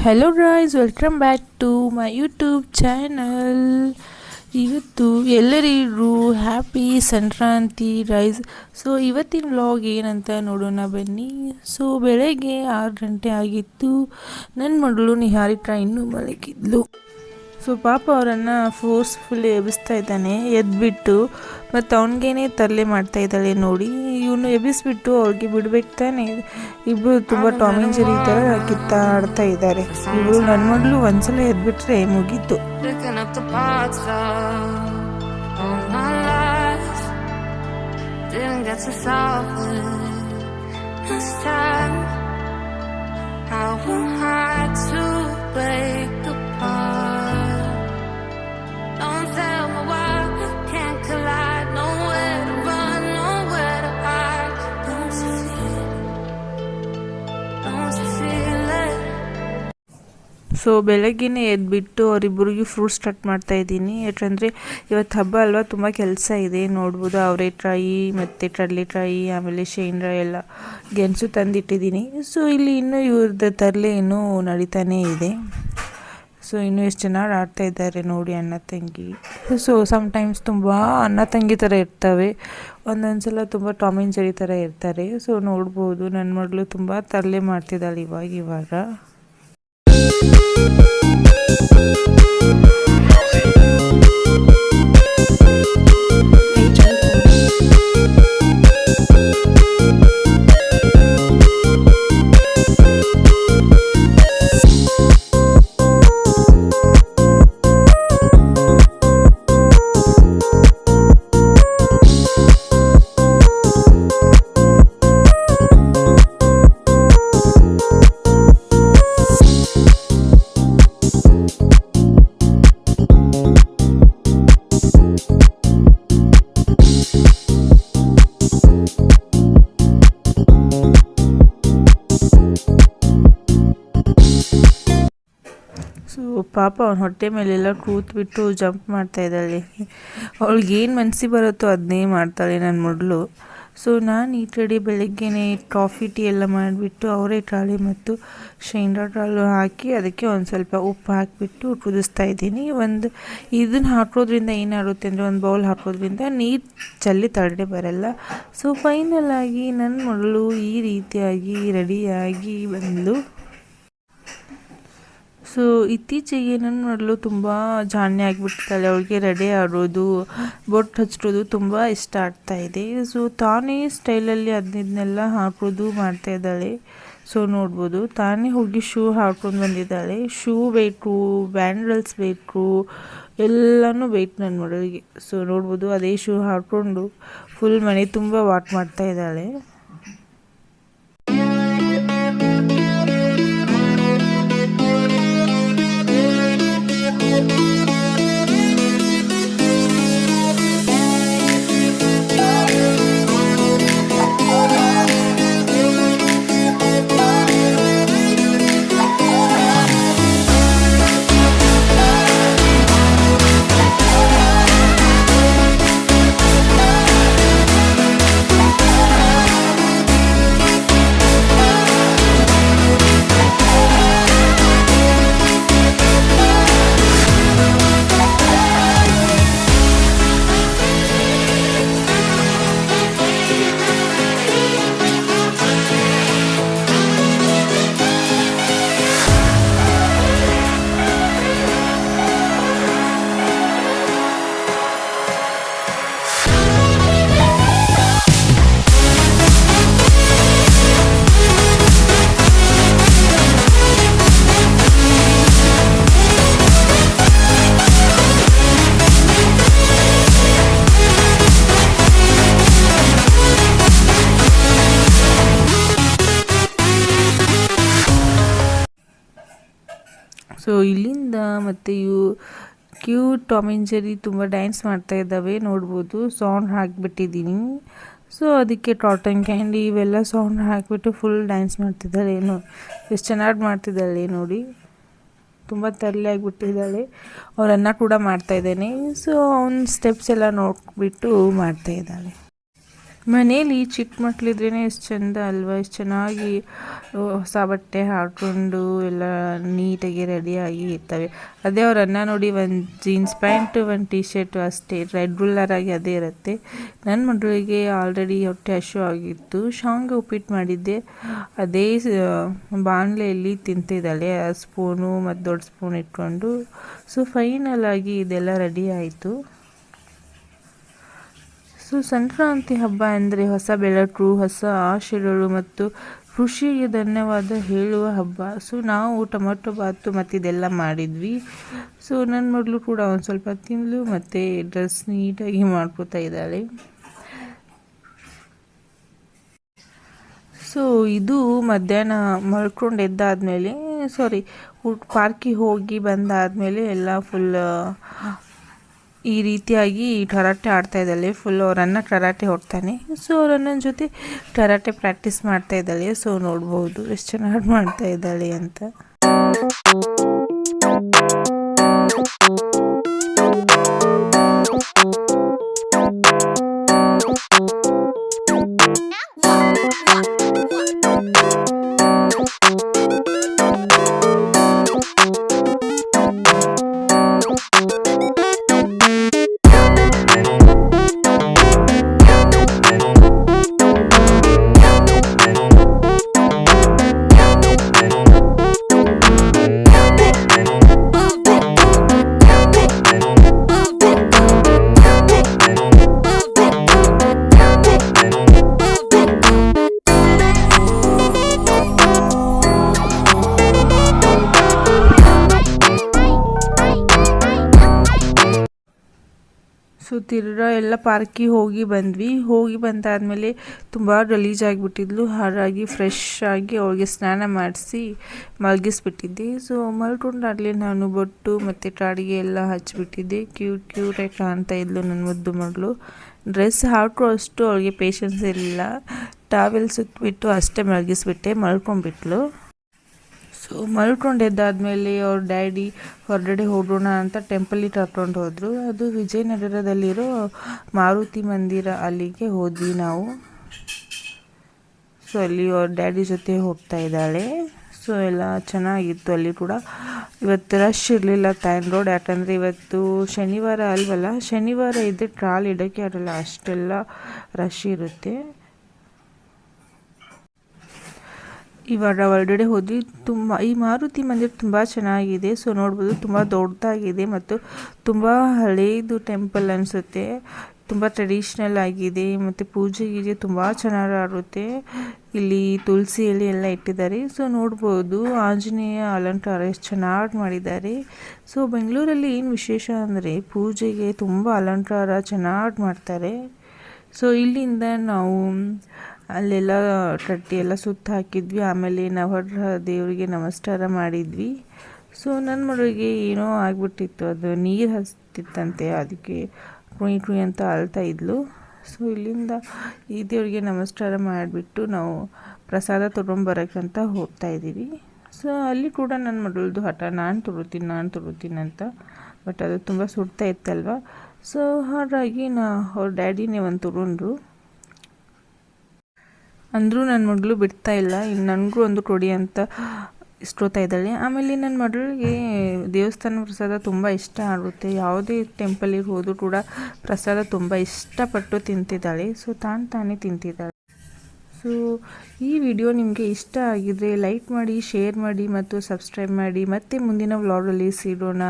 Hello guys, welcome back to my YouTube channel. ಇವತ್ತು ಎಲ್ಲರಿಗೂ happy Sankranti ರೈಸ್. ಸೊ ಇವತ್ತಿನ ವ್ಲಾಗ್ ಏನಂತ ನೋಡೋಣ ಬನ್ನಿ. ಸೊ ಬೆಳಗ್ಗೆ 6 ಗಂಟೆ ಆಗಿತ್ತು. ನನ್ನ ಮಗಳು ನಿಹಾರಿಕಾ ಇನ್ನೂ ಮಲಗಿದ್ಲು. ಸೊ ಪಾಪ ಅವರನ್ನು ಫೋರ್ಸ್ಫುಲ್ಲಿ ಎಬ್ಬಿಸ್ತಾ ಇದ್ದಾನೆ ಎದ್ಬಿಟ್ಟು. ಮತ್ತು ಅವನಿಗೇನೆ ತರಲೆ ಮಾಡ್ತಾ ಇದ್ದಾಳೆ ನೋಡಿ. ಇವನು ಎಬ್ಬಿಸ್ಬಿಟ್ಟು ಅವ್ರಿಗೆ ಬಿಡ್ಬೇಕು ತಾನೆ. ಇಬ್ಬರು ತುಂಬ ಟಾಮ್ ಆ್ಯಂಡ್ ಜೆರಿ ಥರ ಕಿತ್ತಾಡ್ತಾ ಇದ್ದಾರೆ. ಇವರು ನನ್ನ ಮಗಳು ಒಂದ್ಸಲ ಎದ್ಬಿಟ್ರೆ ಮುಗೀತು. ಸೊ ಬೆಳಗ್ಗೆನೇ ಎದ್ಬಿಟ್ಟು ಅವರಿಬ್ಬರಿಗೆ ಫ್ರೂಟ್ಸ್ ಕಟ್ ಮಾಡ್ತಾ ಇದ್ದೀನಿ. ಯಾಕಂದರೆ ಇವತ್ತು ಹಬ್ಬ ಅಲ್ವಾ, ತುಂಬ ಕೆಲಸ ಇದೆ. ನೋಡ್ಬೋದು ಅವರೆಕಾಯಿ ಮತ್ತು ಕಡಲೆಕಾಯಿ ಆಮೇಲೆ ಶೇಂಗಾ ಎಲ್ಲ ಗೆಣಸು ತಂದಿಟ್ಟಿದ್ದೀನಿ. ಸೊ ಇಲ್ಲಿ ಇನ್ನೂ ಇವ್ರದ್ದು ತರಲೆ ಇನ್ನೂ ನಡೀತಾನೇ ಇದೆ. ಸೊ ಇನ್ನೂ ಎಷ್ಟು ಚೆನ್ನಾಗಿ ಆಡ್ತಾ ಇದ್ದಾರೆ ನೋಡಿ ಅಣ್ಣ ತಂಗಿ. ಸೊ ಸಮ್ಟೈಮ್ಸ್ ತುಂಬ ಅಣ್ಣ ತಂಗಿ ಥರ ಇರ್ತವೆ, ಒಂದೊಂದು ಸಲ ತುಂಬ ಟಾಮ್ ಆ್ಯಂಡ್ ಜೆರಿ ಥರ ಇರ್ತಾರೆ. ಸೊ ನೋಡ್ಬೋದು ನನ್ನ ಮಗಳು ತುಂಬ ತರಲೆ ಮಾಡ್ತಿದ್ದಾಳೆ ಇವಾಗ. ಸೊ ಪಾಪ ಅವನ ಹೊಟ್ಟೆ ಮೇಲೆಲ್ಲ ಕೂತ್ಬಿಟ್ಟು ಜಂಪ್ ಮಾಡ್ತಾ ಇದ್ದಾಳೆ. ಅವಳಿಗೇನು ಮನಸ್ಸಿಗೆ ಬರುತ್ತೋ ಅದನ್ನೇ ಮಾಡ್ತಾಳೆ ನನ್ನ ಮಗಳು. ಸೊ ನಾನು ಈ ಕಡೆ ಬೆಳಗ್ಗೆನೇ ಕಾಫಿ ಟೀ ಎಲ್ಲ ಮಾಡಿಬಿಟ್ಟು ಅವರೆಕಾಳು ಮತ್ತು ಶೇಂಗಾ ಕಾಳು ಹಾಕಿ ಅದಕ್ಕೆ ಒಂದು ಸ್ವಲ್ಪ ಉಪ್ಪು ಹಾಕಿಬಿಟ್ಟು ಕುದಿಸ್ತಾ ಇದ್ದೀನಿ. ಇದನ್ನು ಹಾಕೋದ್ರಿಂದ ಏನಾಗುತ್ತೆ ಅಂದರೆ, ಒಂದು ಬೌಲ್ ಹಾಕೋದ್ರಿಂದ ನೀರು ಚೆಲ್ಲಿ ತಳಗಡೆ ಬರಲ್ಲ. ಸೊ ಫೈನಲ್ ಆಗಿ ನನ್ನ ಮಗಳು ಈ ರೀತಿಯಾಗಿ ರೆಡಿಯಾಗಿ ಬಂದು. ಸೊ ಇತ್ತೀಚೆಗೆ ನನ್ನ ಮಗಳು ತುಂಬ ಜಾಣ್ಯ ಆಗಿಬಿಡ್ತಾಳೆ. ಅವಳಿಗೆ ರೆಡಿ ಆಡೋದು, ಬೊಟ್ಟು ಹಚ್ಚೋದು ತುಂಬ ಇಷ್ಟ ಆಗ್ತಾ ಇದೆ. ಸೊ ತಾನೇ ಸ್ಟೈಲಲ್ಲಿ ಅದನ್ನೆಲ್ಲ ಹಾಕೋದು ಮಾಡ್ತಾ ಇದ್ದಾಳೆ. ಸೊ ನೋಡ್ಬೋದು ತಾನೇ ಹೋಗಿ ಶೂ ಹಾಕ್ಕೊಂಡು ಬಂದಿದ್ದಾಳೆ. ಶೂ ಬೇಕು, ಬ್ಯಾಂಡಲ್ಸ್ ಬೇಕು, ಎಲ್ಲನೂ ಬೇಕು ನನ್ನ ಮಗಳಿಗೆ. ಸೊ ನೋಡ್ಬೋದು ಅದೇ ಶೂ ಹಾಕ್ಕೊಂಡು ಫುಲ್ ಮನೆ ತುಂಬ ವಾಕ್ ಮಾಡ್ತಾ ಇದ್ದಾಳೆ. ಸೊ ಇಲ್ಲಿಂದ ಮತ್ತು ಕ್ಯೂಟ್ ಟಾಮ್ ಆ್ಯಂಡ್ ಜೆರಿ ತುಂಬ ಡ್ಯಾನ್ಸ್ ಮಾಡ್ತಾ ಇದ್ದಾವೆ ನೋಡ್ಬೋದು. ಸಾಂಗ್ ಹಾಕಿಬಿಟ್ಟಿದ್ದೀನಿ. ಸೊ ಅದಕ್ಕೆ ಕಾಟನ್ ಕ್ಯಾಂಡಿ ಇವೆಲ್ಲ ಸಾಂಗ್ ಹಾಕಿಬಿಟ್ಟು ಫುಲ್ ಡ್ಯಾನ್ಸ್ ಮಾಡ್ತಿದ್ದಾಳೆ. ಎಷ್ಟು ಚೆನ್ನಾಗಿ ಮಾಡ್ತಿದ್ದಾಳೆ ನೋಡಿ. ತುಂಬ ತರಲೆ ಆಗಿಬಿಟ್ಟಿದ್ದಾಳೆ. ಅವರನ್ನು ಕೂಡ ಮಾಡ್ತಾಯಿದ್ದೇನೆ. ಸೊ ಅವ್ನ ಸ್ಟೆಪ್ಸ್ ಎಲ್ಲ ನೋಡಿಬಿಟ್ಟು ಮಾಡ್ತಾಯಿದ್ದಾಳೆ. ಮನೇಲಿ ಚಿಕ್ಕ ಮಕ್ಕಳಿದ್ರೇ ಎಷ್ಟು ಚೆಂದ ಅಲ್ವಾ, ಎಷ್ಟು ಚೆನ್ನಾಗಿ ಹೊಸ ಬಟ್ಟೆ ಹಾಕ್ಕೊಂಡು ಎಲ್ಲ ನೀಟಾಗಿ ರೆಡಿಯಾಗಿ ಇರ್ತವೆ. ಅದೇ ಅವ್ರ ಅನ್ನ ನೋಡಿ ಒಂದು ಜೀನ್ಸ್ ಪ್ಯಾಂಟು ಒಂದು ಟೀ ಶರ್ಟು ಅಷ್ಟೇ ರೆಗ್ಯುಲರ್ ಆಗಿ ಅದೇ ಇರುತ್ತೆ. ನನ್ನ ಮಗಳಿಗೆ ಆಲ್ರೆಡಿ ಹೊಟ್ಟೆ ಹಶು ಆಗಿತ್ತು. ಶಾವಿಗೆ ಉಪ್ಪಿಟ್ಟು ಮಾಡಿದ್ದೆ, ಅದೇ ಬಾಣಲೆಯಲ್ಲಿ ತಿಂತಿದ್ದಾಳೆ ಸ್ಪೂನು ಮತ್ತು ದೊಡ್ಡ ಸ್ಪೂನ್ ಇಟ್ಕೊಂಡು. ಸೊ ಫೈನಲ್ ಆಗಿ ಇದೆಲ್ಲ ರೆಡಿ ಆಯಿತು. ಸೊ ಸಂಕ್ರಾಂತಿ ಹಬ್ಬ ಅಂದರೆ ಹೊಸ ಬೆಳಕು, ಹೊಸ ಆಶೆಗಳು ಮತ್ತು ಖುಷಿಗೆ ಧನ್ಯವಾದ ಹೇಳುವ ಹಬ್ಬ. ಸೊ ನಾವು ಟೊಮೊಟೊ ಬಾತು ಮತ್ತು ಇದೆಲ್ಲ ಮಾಡಿದ್ವಿ. ಸೊ ನನ್ನ ಮಗಳು ಕೂಡ ಒಂದು ಸ್ವಲ್ಪ ತಿಂದಳು ಮತ್ತು ಡ್ರೆಸ್ ನೀಟಾಗಿ ಮಾಡ್ಕೋತಾ ಇದ್ದಾಳೆ. ಸೊ ಇದು ಮಧ್ಯಾಹ್ನ ಮಲ್ಕೊಂಡು ಎದ್ದಾದಮೇಲೆ ಪಾರ್ಕಿಗೆ ಹೋಗಿ ಬಂದಾದಮೇಲೆ ಎಲ್ಲ ಫುಲ್ ಈ ರೀತಿಯಾಗಿ ಕರಾಟೆ ಆಡ್ತಾ ಇದ್ದಾಳೆ. ಫುಲ್ ಅವರನ್ನ ಕರಾಟೆ ಹೊಡ್ತಾನೆ. ಸೊ ಅವರನ್ನ ಜೊತೆ ಕರಾಟೆ ಪ್ರಾಕ್ಟೀಸ್ ಮಾಡ್ತಾ ಇದ್ದಾಳೆ. ಸೊ ನೋಡ್ಬೋದು ಎಷ್ಟು ಚೆನ್ನಾಗಿ ಮಾಡ್ತಾ ಇದ್ದಾಳೆ ಅಂತ. ಸೊ ತಿರ್ಗಾ ಎಲ್ಲ ಪಾರ್ಕಿಗೆ ಹೋಗಿ ಬಂದಾದಮೇಲೆ ತುಂಬ ಗಲೀಜಾಗಿಬಿಟ್ಟಿದ್ಲು. ಹಾಗಾಗಿ ಫ್ರೆಶ್ ಆಗಿ ಅವಳಿಗೆ ಸ್ನಾನ ಮಾಡಿಸಿ ಮಲಗಿಸ್ಬಿಟ್ಟಿದ್ದೆ. ಸೊ ಮಲ್ಕೊಂಡಾಗಲೇ ನಾನು ಬೊಟ್ಟು ಮತ್ತು ಕಾಡಿಗೆ ಎಲ್ಲ ಹಚ್ಚಿಬಿಟ್ಟಿದ್ದೆ. ಕ್ಯೂಟಾಗಿ ಕಾಣ್ತಾ ಇದ್ಲು ನನ್ನ ಮುದ್ದು ಮಗಳು. ಡ್ರೆಸ್ ಹಾಕೋ ಅಷ್ಟು ಅವಳಿಗೆ ಪೇಷನ್ಸ್ ಇರಲಿಲ್ಲ. ಟಾವೆಲ್ ಸುತ್ತಬಿಟ್ಟು ಅಷ್ಟೇ ಮಲ್ಕೊಂಡ್ಬಿಟ್ಲು. ಸೊ ಮಲ್ಕೊಂಡು ಎದ್ದಾದಮೇಲೆ ಅವ್ರ ಡ್ಯಾಡಿ ಹೊರಗಡೆ ಹೋಗೋಣ ಅಂತ ಟೆಂಪಲಿಗೆ ಕರ್ಕೊಂಡು ಹೋದರು. ಅದು ವಿಜಯನಗರದಲ್ಲಿರೋ ಮಾರುತಿ ಮಂದಿರ, ಅಲ್ಲಿಗೆ ಹೋದ್ವಿ ನಾವು. ಸೊ ಅಲ್ಲಿ ಅವ್ರ ಡ್ಯಾಡಿ ಜೊತೆ ಹೋಗ್ತಾ ಇದ್ದಾಳೆ. ಸೊ ಎಲ್ಲ ಚೆನ್ನಾಗಿತ್ತು. ಅಲ್ಲಿ ಕೂಡ ಇವತ್ತು ರಶ್ ಇರಲಿಲ್ಲ ಟ್ಯಾನ್ ರೋಡ್, ಯಾಕಂದರೆ ಇವತ್ತು ಶನಿವಾರ ಅಲ್ವಲ್ಲ. ಶನಿವಾರ ಇದ್ದರೆ ಟ್ರಾಲ್ ಇಡೋಕ್ಕೆ ಆಗಲ್ಲ, ಅಷ್ಟೆಲ್ಲ ರಶ್ ಇರುತ್ತೆ. ಇವಾಗ ಹೊರಗಡೆ ಹೋದ್ವಿ. ಈ ಮಾರುತಿ ಮಂದಿರ ತುಂಬ ಚೆನ್ನಾಗಿದೆ. ಸೊ ನೋಡ್ಬೋದು ತುಂಬ ದೊಡ್ಡದಾಗಿದೆ ಮತ್ತು ತುಂಬ ಹಳೇದು ಟೆಂಪಲ್ ಅನಿಸುತ್ತೆ. ತುಂಬ ಟ್ರೆಡಿಷ್ನಲ್ ಆಗಿದೆ ಮತ್ತು ಪೂಜೆಗೆ ತುಂಬ ಚೆನ್ನಾಗಿ ಆಗುತ್ತೆ. ಇಲ್ಲಿ ತುಳಸಿ ಎಲೆ ಎಲ್ಲ ಇಟ್ಟಿದ್ದಾರೆ. ಸೊ ನೋಡ್ಬೋದು ಆಂಜನೇಯ ಅಲಂಕಾರ ಎಷ್ಟು ಚೆನ್ನಾಗಿ ಮಾಡಿದ್ದಾರೆ. ಸೊ ಬೆಂಗಳೂರಲ್ಲಿ ಏನು ವಿಶೇಷ ಅಂದರೆ ಪೂಜೆಗೆ ತುಂಬ ಅಲಂಕಾರ ಚೆನ್ನಾಗಿ ಮಾಡ್ತಾರೆ. ಸೊ ಇಲ್ಲಿಂದ ನಾವು ಅಲ್ಲೆಲ್ಲ ಕಟ್ಟಿ ಎಲ್ಲ ಸುತ್ತ ಹಾಕಿದ್ವಿ. ಆಮೇಲೆ ನವಗ್ರಹ ದೇವರಿಗೆ ನಮಸ್ಕಾರ ಮಾಡಿದ್ವಿ. ಸೊ ನನ್ನ ಮಗಳಿಗೆ ಏನೋ ಆಗಿಬಿಟ್ಟಿತ್ತು, ಅದು ನೀರು ಹಸ್ತಿತ್ತಂತೆ, ಅದಕ್ಕೆ ಕುಯ್ ಅಂತ ಅಳ್ತಾ ಇದ್ಲು. ಸೊ ಇಲ್ಲಿಂದ ಈ ದೇವರಿಗೆ ನಮಸ್ಕಾರ ಮಾಡಿಬಿಟ್ಟು ನಾವು ಪ್ರಸಾದ ತೊಗೊಂಬರೋಕ್ಕಂತ ಹೋಗ್ತಾ ಇದ್ದೀವಿ. ಸೊ ಅಲ್ಲಿ ಕೂಡ ನನ್ನ ಮಗಳದ್ದು ಹಠ, ನಾನು ತೊಗೊತೀನಿ ಅಂತ. ಬಟ್ ಅದು ತುಂಬ ಸುಡ್ತಾ ಇತ್ತಲ್ವ. ಸೊ ಹಾಗಾಗಿ ಅವ್ರ ಡ್ಯಾಡಿನೇ ಒಂದು ತೊಗೊಂಡ್ರು. ಅಂದರೂ ನನ್ನ ಮಗಳು ಬಿಡ್ತಾ ಇಲ್ಲ. ಇನ್ನು ನನಗೂ ಒಂದು ಕೊಡಿ ಅಂತ ಇಷ್ಟೋತಾ ಇದ್ದಾಳೆ. ಆಮೇಲೆ ನನ್ನ ಮಗಳಿಗೆ ದೇವಸ್ಥಾನ ಪ್ರಸಾದ ತುಂಬ ಇಷ್ಟ ಆಗುತ್ತೆ. ಯಾವುದೇ ಟೆಂಪಲಿಗೆ ಹೋದರೂ ಕೂಡ ಪ್ರಸಾದ ತುಂಬ ಇಷ್ಟಪಟ್ಟು ತಿಂತಿದ್ದಾಳೆ. ಸೊ ತಾನೇ ತಿಂತಿದ್ದಾಳೆ. ಸೊ ಈ ವಿಡಿಯೋ ನಿಮಗೆ ಇಷ್ಟ ಆಗಿದ್ರೆ ಲೈಕ್ ಮಾಡಿ, ಶೇರ್ ಮಾಡಿ ಮತ್ತು ಸಬ್ಸ್ಕ್ರೈಬ್ ಮಾಡಿ. ಮತ್ತೆ ಮುಂದಿನ ವ್ಲಾಗಲ್ಲಿ ಸಿಗೋಣ.